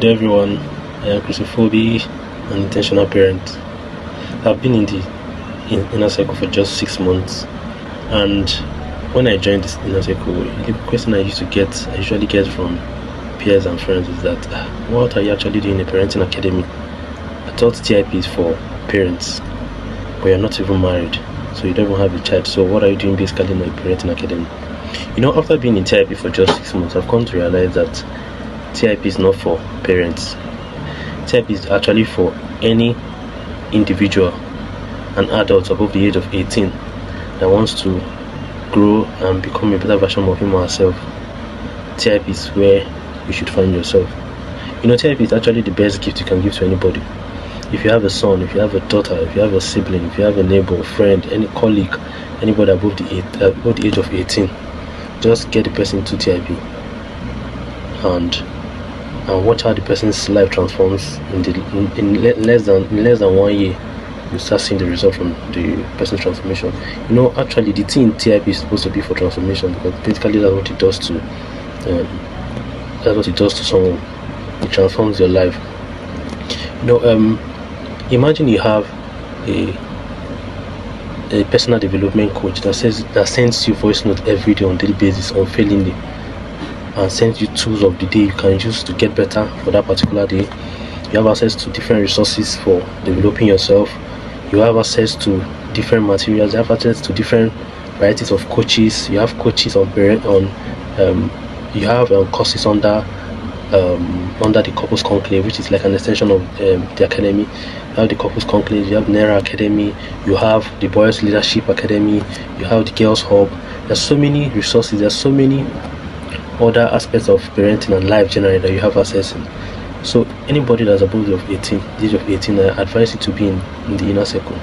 Good day everyone, I am Christophobe, an intentional parent. I've been in the inner circle for just 6 months, and when I joined this inner circle, the question I usually get from peers and friends is that, what are you actually doing in a parenting academy? I thought TIP is for parents, but you're not even married, so you don't even have a child, so what are you doing basically in a parenting academy? After being in TIP for just 6 months, I've come to realize that TIP is not for parents. TIP is actually for any individual, an adult above the age of 18 that wants to grow and become a better version of him or herself. TIP is where you should find yourself. TIP is actually the best gift you can give to anybody. If you have a son, if you have a daughter, if you have a sibling, if you have a neighbor, a friend, any colleague, anybody above the age of 18, just get the person to TIP and watch how the person's life transforms in less than 1 year. You start seeing the result from the person's transformation. Actually the thing in TIP is supposed to be for transformation, because basically that's what it does to someone. It transforms your life. Imagine you have a personal development coach that sends you voice note every day on daily basis, unfailingly, and sends you tools of the day you can use to get better for that particular day. You have access to different resources for developing yourself. You have access to different materials. You have access to different varieties of coaches. You have coaches you have courses under the Couples Conclave, which is like an extension of the academy. You have the Couples Conclave, you have NERA Academy, you have the Boys Leadership Academy, you have the Girls Hub. There's so many resources, there's so many other aspects of parenting and life generally that you have access in. So anybody that's above the age of 18, I advise you to be in the inner circle.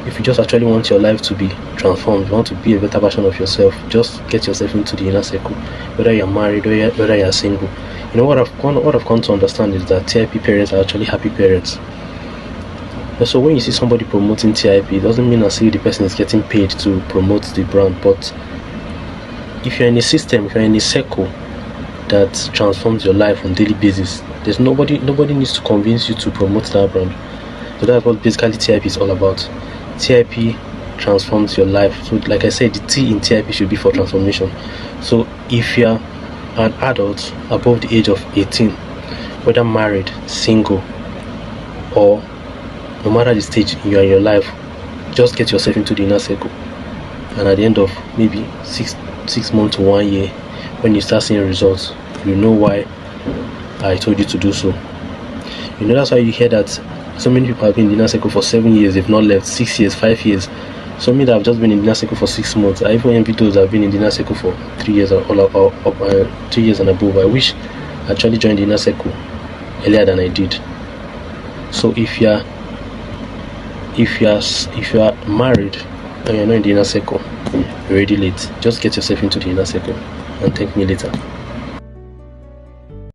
If you just actually want your life to be transformed, you want to be a better version of yourself, just get yourself into the inner circle. Whether you're married or whether you're single. What I've come to understand is that TIP parents are actually happy parents. And so when you see somebody promoting TIP, it doesn't mean as if the person is getting paid to promote the brand. But if you're in a system, if you're in a circle that transforms your life on a daily basis, there's nobody needs to convince you to promote that brand. So that's what basically TIP is all about. TIP transforms your life. So like I said, the T in TIP should be for transformation. So if you're an adult above the age of 18, whether married, single, or no matter the stage you are in your life, just get yourself into the inner circle, and at the end of maybe six months to 1 year, when you start seeing results, you know why I told you to do so. That's why you hear that so many people have been in the inner circle for 7 years, they've not left, 6 years, 5 years. So me that have just been in the inner circle for 6 months, I even envy those that have been in the inner circle for 3 years or 2 years and above. I wish I actually joined the inner circle earlier than I did. So if you are married and you're not in the inner circle, you're already late. Just get yourself into the inner circle and thank me later.